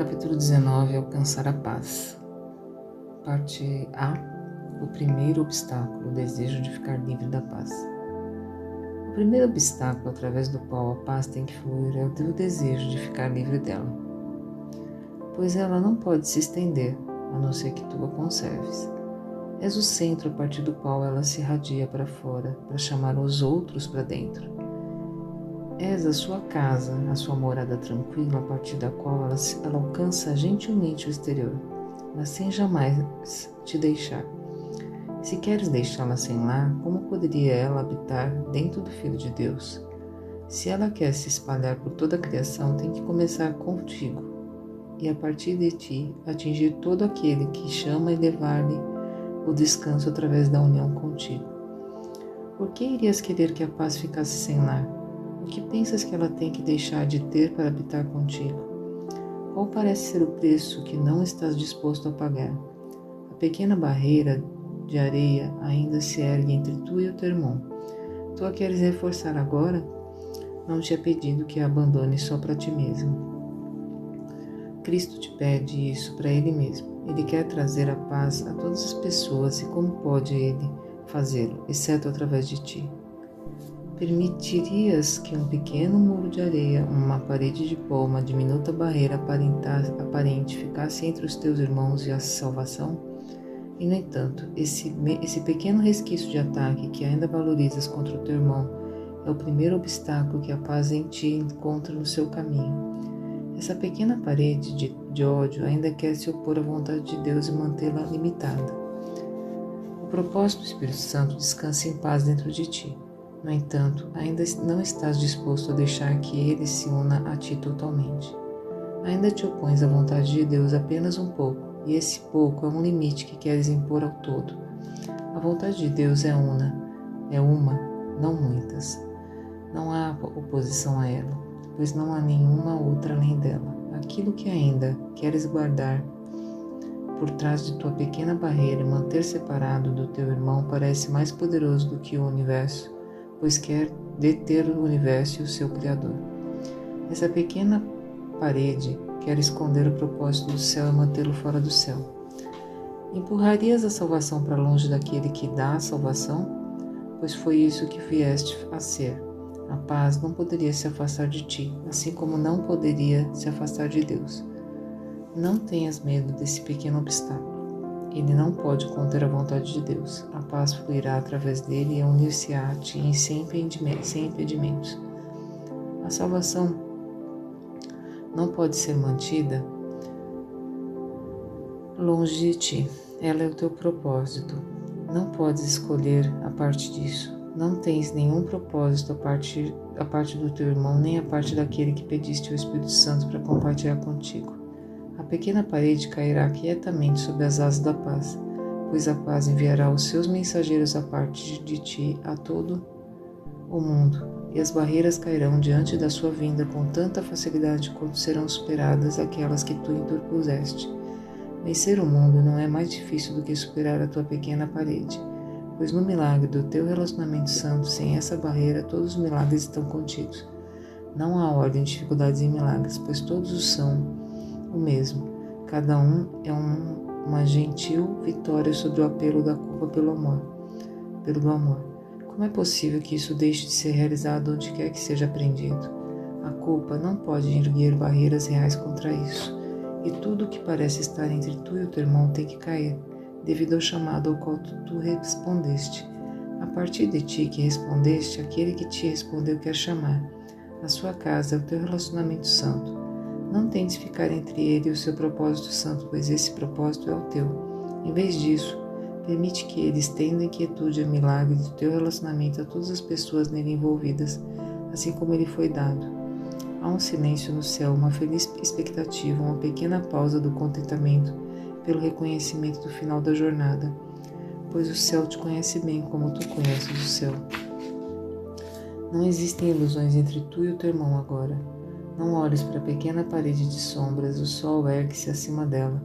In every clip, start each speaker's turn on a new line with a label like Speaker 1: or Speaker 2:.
Speaker 1: Capítulo 19. Alcançar a paz. Parte A. O primeiro obstáculo, o desejo de ficar livre da paz. O primeiro obstáculo através do qual a paz tem que fluir é o teu desejo de ficar livre dela, pois ela não pode se estender, a não ser que tu a conserves. És o centro a partir do qual ela se irradia para fora, para chamar os outros para dentro. És a sua casa, a sua morada tranquila, a partir da qual ela alcança gentilmente o exterior, mas sem jamais te deixar. Se queres deixá-la sem lar, como poderia ela habitar dentro do Filho de Deus? Se ela quer se espalhar por toda a criação, tem que começar contigo, e a partir de ti atingir todo aquele que chama e levar-lhe o descanso através da união contigo. Por que irias querer que a paz ficasse sem lar? O que pensas que ela tem que deixar de ter para habitar contigo? Qual parece ser o preço que não estás disposto a pagar? A pequena barreira de areia ainda se ergue entre tu e o teu irmão. Tu a queres reforçar agora? Não te é pedido que a abandones só para ti mesmo. Cristo te pede isso para Ele mesmo. Ele quer trazer a paz a todas as pessoas, e como pode Ele fazê-lo, exceto através de ti? Permitirias que um pequeno muro de areia, uma parede de pó, uma diminuta barreira aparente ficasse entre os teus irmãos e a salvação? E, no entanto, esse pequeno resquício de ataque que ainda valorizas contra o teu irmão é o primeiro obstáculo que a paz em ti encontra no seu caminho. Essa pequena parede de ódio ainda quer se opor à vontade de Deus e mantê-la limitada. O propósito do Espírito Santo descansa em paz dentro de ti. No entanto, ainda não estás disposto a deixar que Ele se una a ti totalmente. Ainda te opões à vontade de Deus apenas um pouco, e esse pouco é um limite que queres impor ao todo. A vontade de Deus é uma, não muitas. Não há oposição a ela, pois não há nenhuma outra além dela. Aquilo que ainda queres guardar por trás de tua pequena barreira e manter separado do teu irmão parece mais poderoso do que o universo, pois quer deter o universo e o seu Criador. Essa pequena parede quer esconder o propósito do céu e mantê-lo fora do céu. Empurrarias a salvação para longe daquele que dá a salvação? Pois foi isso que vieste a ser. A paz não poderia se afastar de ti, assim como não poderia se afastar de Deus. Não tenhas medo desse pequeno obstáculo. Ele não pode conter a vontade de Deus. A paz fluirá através dele e unir-se-á a ti sem impedimentos. A salvação não pode ser mantida longe de ti. Ela é o teu propósito. Não podes escolher a parte disso. Não tens nenhum propósito a parte do teu irmão, nem a parte daquele que pediste ao Espírito Santo para compartilhar contigo. A pequena parede cairá quietamente sob as asas da paz, pois a paz enviará os seus mensageiros a parte de ti a todo o mundo, e as barreiras cairão diante da sua vinda com tanta facilidade quanto serão superadas aquelas que tu interpuseste. Vencer o mundo não é mais difícil do que superar a tua pequena parede, pois no milagre do teu relacionamento santo, sem essa barreira, todos os milagres estão contidos. Não há ordem de dificuldades em milagres, pois todos são o mesmo. Cada um é uma gentil vitória sobre o apelo da culpa pelo amor. Como é possível que isso deixe de ser realizado onde quer que seja aprendido? A culpa não pode erguer barreiras reais contra isso, e tudo o que parece estar entre tu e o teu irmão tem que cair, devido ao chamado ao qual tu respondeste. A partir de ti que respondeste, aquele que te respondeu quer chamar. A sua casa é o teu relacionamento santo. Não tentes ficar entre ele e o seu propósito santo, pois esse propósito é o teu. Em vez disso, permite que ele estenda inquietude e milagre do teu relacionamento a todas as pessoas nele envolvidas, assim como ele foi dado. Há um silêncio no céu, uma feliz expectativa, uma pequena pausa do contentamento pelo reconhecimento do final da jornada, pois o céu te conhece bem como tu conheces o céu. Não existem ilusões entre tu e o teu irmão agora. Não olhes para a pequena parede de sombras, o sol ergue-se acima dela.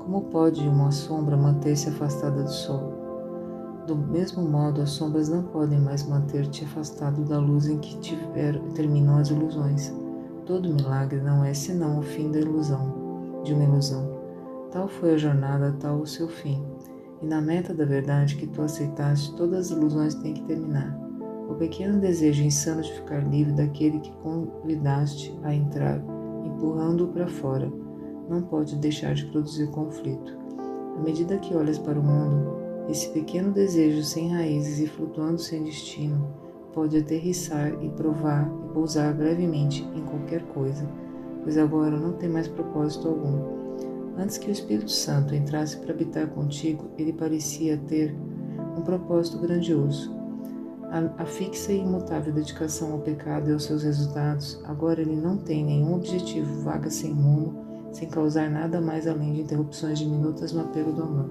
Speaker 1: Como pode uma sombra manter-se afastada do sol? Do mesmo modo, as sombras não podem mais manter-te afastado da luz em que terminam as ilusões. Todo milagre não é senão o fim da ilusão. de uma ilusão. Tal foi a jornada, tal o seu fim. E na meta da verdade que tu aceitaste, todas as ilusões têm que terminar. O pequeno desejo insano de ficar livre daquele que convidaste a entrar, empurrando-o para fora, não pode deixar de produzir conflito. À medida que olhas para o mundo, esse pequeno desejo sem raízes e flutuando sem destino pode aterrissar e provar e pousar brevemente em qualquer coisa, pois agora não tem mais propósito algum. Antes que o Espírito Santo entrasse para habitar contigo, ele parecia ter um propósito grandioso. A fixa e imutável dedicação ao pecado e aos seus resultados, agora ele não tem nenhum objetivo, vaga sem rumo, sem causar nada mais além de interrupções diminutas no apelo do amor.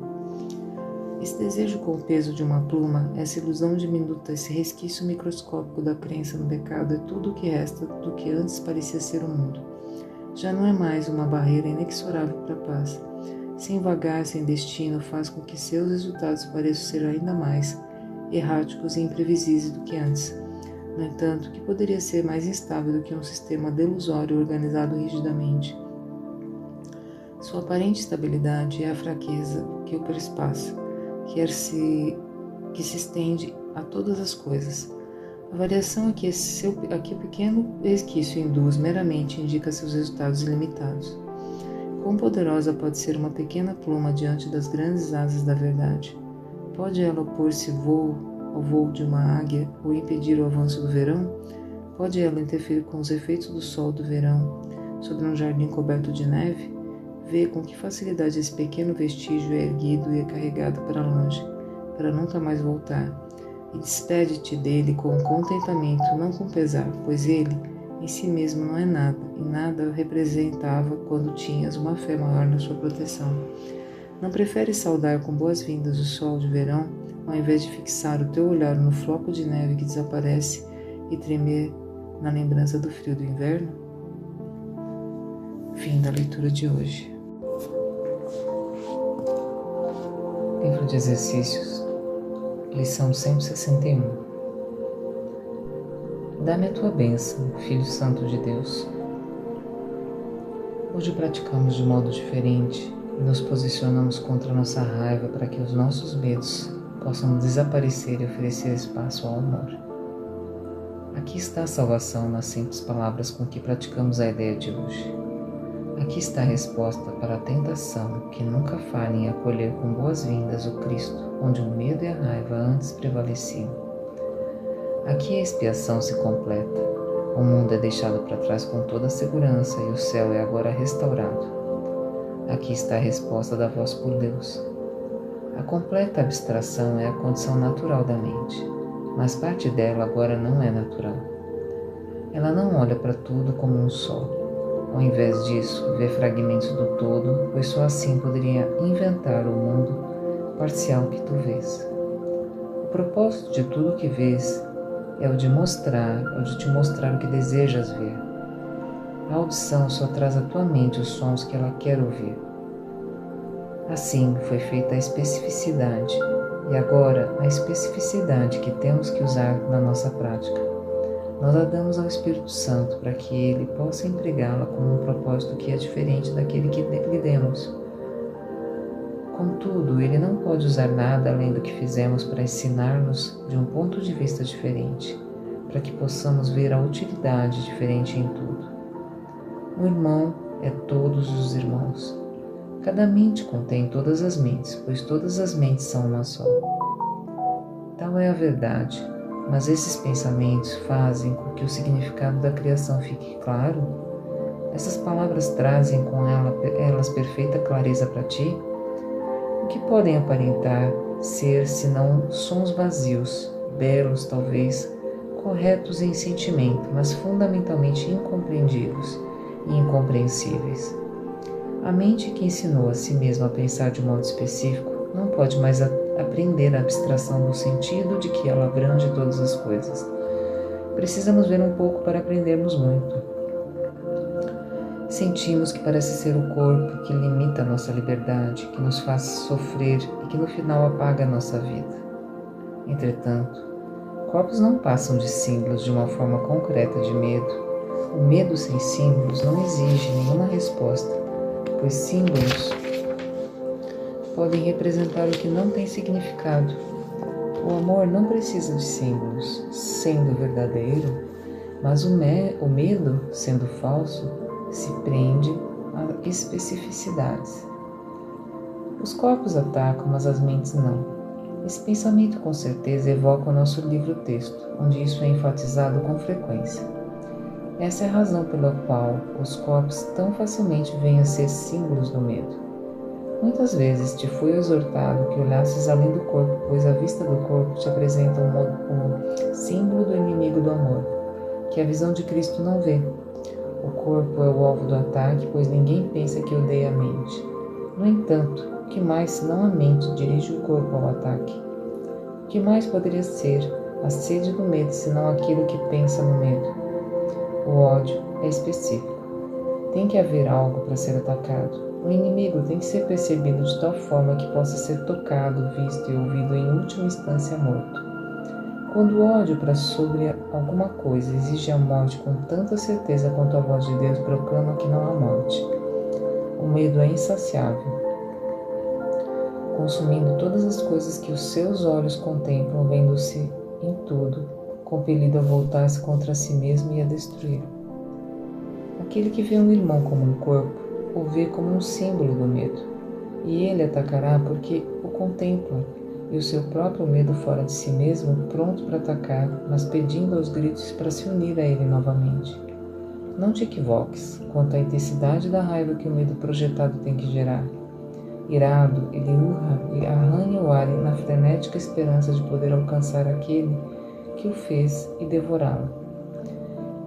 Speaker 1: Esse desejo com o peso de uma pluma, essa ilusão diminuta, esse resquício microscópico da crença no pecado é tudo o que resta do que antes parecia ser o mundo. Já não é mais uma barreira inexorável para a paz. Sem vagar, sem destino, faz com que seus resultados pareçam ser ainda mais erráticos e imprevisíveis do que antes. No entanto, o que poderia ser mais instável do que um sistema delusório organizado rigidamente? Sua aparente estabilidade é a fraqueza que o perspassa, que se estende a todas as coisas. A variação a que o pequeno resquício induz meramente indica seus resultados ilimitados. Quão poderosa pode ser uma pequena pluma diante das grandes asas da verdade? Pode ela opor-se ao voo de uma águia ou impedir o avanço do verão? Pode ela interferir com os efeitos do sol do verão sobre um jardim coberto de neve? Vê com que facilidade esse pequeno vestígio é erguido e é carregado para longe, para nunca mais voltar. E despede-te dele com contentamento, não com pesar, pois ele em si mesmo não é nada, e nada representava quando tinhas uma fé maior na sua proteção. Não preferes saudar com boas-vindas o sol de verão, ao invés de fixar o teu olhar no floco de neve que desaparece e tremer na lembrança do frio do inverno? Fim da leitura de hoje. Livro de Exercícios, lição 161. Dá-me a tua bênção, Filho Santo de Deus. Hoje praticamos de modo diferente e nos posicionamos contra a nossa raiva para que os nossos medos possam desaparecer e oferecer espaço ao amor. Aqui está a salvação nas simples palavras com que praticamos a ideia de hoje. Aqui está a resposta para a tentação que nunca falha em acolher com boas-vindas o Cristo, onde o medo e a raiva antes prevaleciam. Aqui a expiação se completa, o mundo é deixado para trás com toda a segurança e o céu é agora restaurado. Aqui está a resposta da voz por Deus. A completa abstração é a condição natural da mente, mas parte dela agora não é natural. Ela não olha para tudo como um só. Ao invés disso, vê fragmentos do todo, pois só assim poderia inventar o mundo parcial que tu vês. O propósito de tudo que vês é o de te mostrar o que desejas ver. A audição só traz à tua mente os sons que ela quer ouvir. Assim foi feita a especificidade, e agora a especificidade que temos que usar na nossa prática. Nós a damos ao Espírito Santo para que ele possa empregá-la com um propósito que é diferente daquele que lhe demos. Contudo, ele não pode usar nada além do que fizemos para ensinar-nos de um ponto de vista diferente, para que possamos ver a utilidade diferente em tudo. Um irmão é todos os irmãos. Cada mente contém todas as mentes, pois todas as mentes são uma só. Tal é a verdade. Mas esses pensamentos fazem com que o significado da criação fique claro? Essas palavras trazem com elas perfeita clareza para ti? O que podem aparentar ser senão sons vazios, belos talvez, corretos em sentimento, mas fundamentalmente incompreendidos e incompreensíveis? A mente que ensinou a si mesma a pensar de um modo específico não pode mais aprender a abstração do sentido de que ela abrange todas as coisas. Precisamos ver um pouco para aprendermos muito. Sentimos que parece ser o corpo que limita a nossa liberdade, que nos faz sofrer e que no final apaga a nossa vida. Entretanto, corpos não passam de símbolos de uma forma concreta de medo. O medo sem símbolos não exige nenhuma resposta, pois símbolos podem representar o que não tem significado. O amor não precisa de símbolos, sendo verdadeiro, mas o medo, sendo falso, se prende a especificidades. Os corpos atacam, mas as mentes não. Esse pensamento com certeza evoca o nosso livro-texto, onde isso é enfatizado com frequência. Essa é a razão pela qual os corpos tão facilmente vêm a ser símbolos do medo. Muitas vezes te foi exortado que olhasses além do corpo, pois a vista do corpo te apresenta um símbolo do inimigo do amor, que a visão de Cristo não vê. O corpo é o alvo do ataque, pois ninguém pensa que odeia a mente. No entanto, o que mais senão a mente dirige o corpo ao ataque? O que mais poderia ser a sede do medo senão aquilo que pensa no medo? O ódio é específico. Tem que haver algo para ser atacado. O inimigo tem que ser percebido de tal forma que possa ser tocado, visto e ouvido em última instância morto. Quando o ódio para sobre alguma coisa exige a morte com tanta certeza quanto a voz de Deus proclama que não há morte, o medo é insaciável, consumindo todas as coisas que os seus olhos contemplam, vendo-se em tudo, compelido a voltar-se contra si mesmo e a destruir. Aquele que vê um irmão como um corpo, o vê como um símbolo do medo, e ele atacará porque o contempla, e o seu próprio medo fora de si mesmo, pronto para atacar, mas pedindo aos gritos para se unir a ele novamente. Não te equivoques quanto à intensidade da raiva que o medo projetado tem que gerar. Irado, ele urra e arranha o ar na frenética esperança de poder alcançar aquele que o fez e devorá-lo.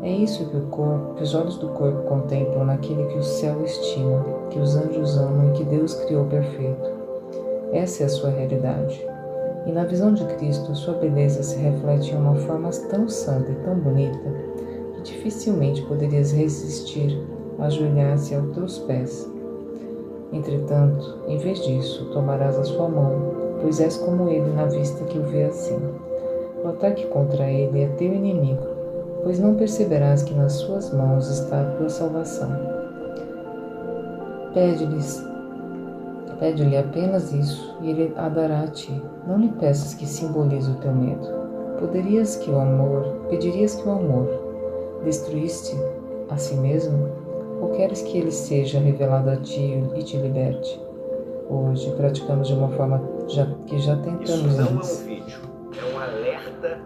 Speaker 1: É isso que os olhos do corpo contemplam naquele que o céu estima, que os anjos amam e que Deus criou perfeito. Essa é a sua realidade. E na visão de Cristo, a sua beleza se reflete em uma forma tão santa e tão bonita que dificilmente poderias resistir a ajoelhar-se aos teus pés. Entretanto, em vez disso, tomarás a sua mão, pois és como ele na vista que o vê assim. O ataque contra ele é teu inimigo, pois não perceberás que nas suas mãos está a tua salvação. Pede-lhe apenas isso e ele a dará a ti. Não lhe peças que simbolize o teu medo. Pedirias que o amor destruísse a si mesmo? Ou queres que ele seja revelado a ti e te liberte? Hoje praticamos de uma forma que já tentamos
Speaker 2: Isso não
Speaker 1: antes.
Speaker 2: é um vídeo, é um alerta.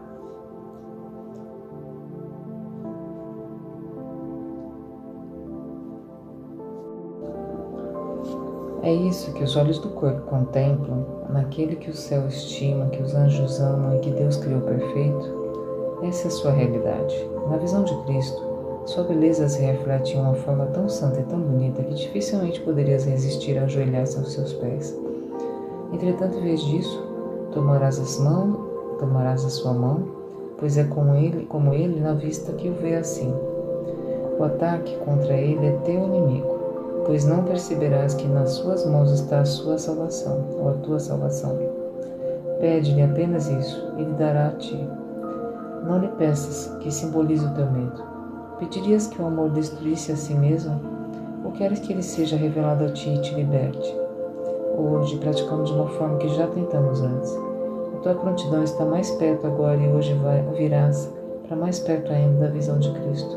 Speaker 1: É isso que os olhos do corpo contemplam, naquele que o céu estima, que os anjos amam e que Deus criou perfeito. Essa é a sua realidade. Na visão de Cristo, sua beleza se reflete em uma forma tão santa e tão bonita que dificilmente poderias resistir a ajoelhar-se aos seus pés. Entretanto, em vez disso, tomarás a sua mão, pois é como ele na vista que o vê assim. O ataque contra ele é teu inimigo, pois não perceberás que nas suas mãos está a sua salvação, ou a tua salvação. Pede-lhe apenas isso, e ele dará a ti. Não lhe peças que simbolize o teu medo. Pedirias que o amor destruísse a si mesmo? Ou queres que ele seja revelado a ti e te liberte? Hoje praticamos de uma forma que já tentamos antes. A tua prontidão está mais perto agora e hoje virás para mais perto ainda da visão de Cristo.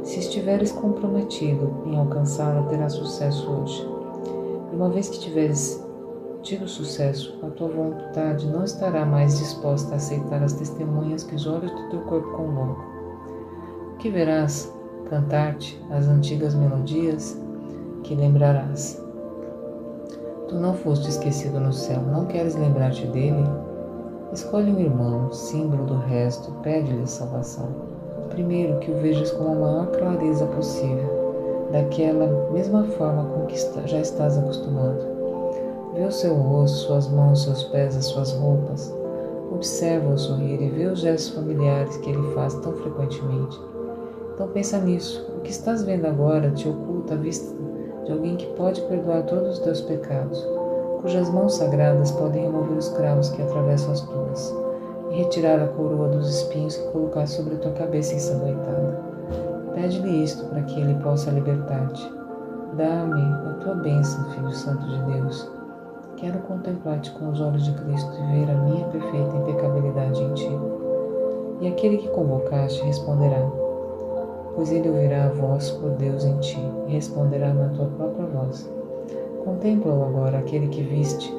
Speaker 1: Se estiveres comprometido em alcançá-la, terás sucesso hoje. E uma vez que tiveres tido sucesso, a tua vontade não estará mais disposta a aceitar as testemunhas que os olhos do teu corpo convocam. O que verás? Cantar-te as antigas melodias que lembrarás. Tu não foste esquecido no céu, não queres lembrar-te dele? Escolhe um irmão, símbolo do resto, pede-lhe salvação. Primeiro, que o vejas com a maior clareza possível, daquela mesma forma com que já estás acostumado. Vê o seu rosto, suas mãos, seus pés, as suas roupas. Observa-o sorrir e vê os gestos familiares que ele faz tão frequentemente. Então pensa nisso. O que estás vendo agora te oculta a vista de alguém que pode perdoar todos os teus pecados, cujas mãos sagradas podem remover os cravos que atravessam as tuas, e retirar a coroa dos espinhos que colocar sobre tua cabeça ensanguentada. Pede-lhe isto para que ele possa libertar-te. Dá-me a tua bênção, Filho Santo de Deus. Quero contemplar-te com os olhos de Cristo e ver a minha perfeita impecabilidade em ti. E aquele que convocaste responderá, pois ele ouvirá a voz por Deus em ti e responderá na tua própria voz. Contempla-o agora, aquele que viste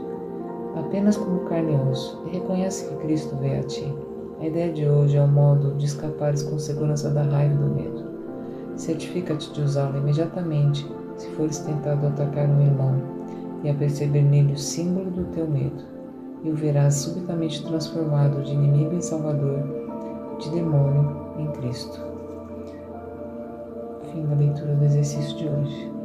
Speaker 1: apenas como carne e osso, e reconhece que Cristo veio a ti. A ideia de hoje é um modo de escapares com segurança da raiva e do medo. Certifica-te de usá-lo imediatamente se fores tentado atacar um irmão e a perceber nele o símbolo do teu medo, e o verás subitamente transformado de inimigo em salvador, de demônio em Cristo. Fim da leitura do exercício de hoje.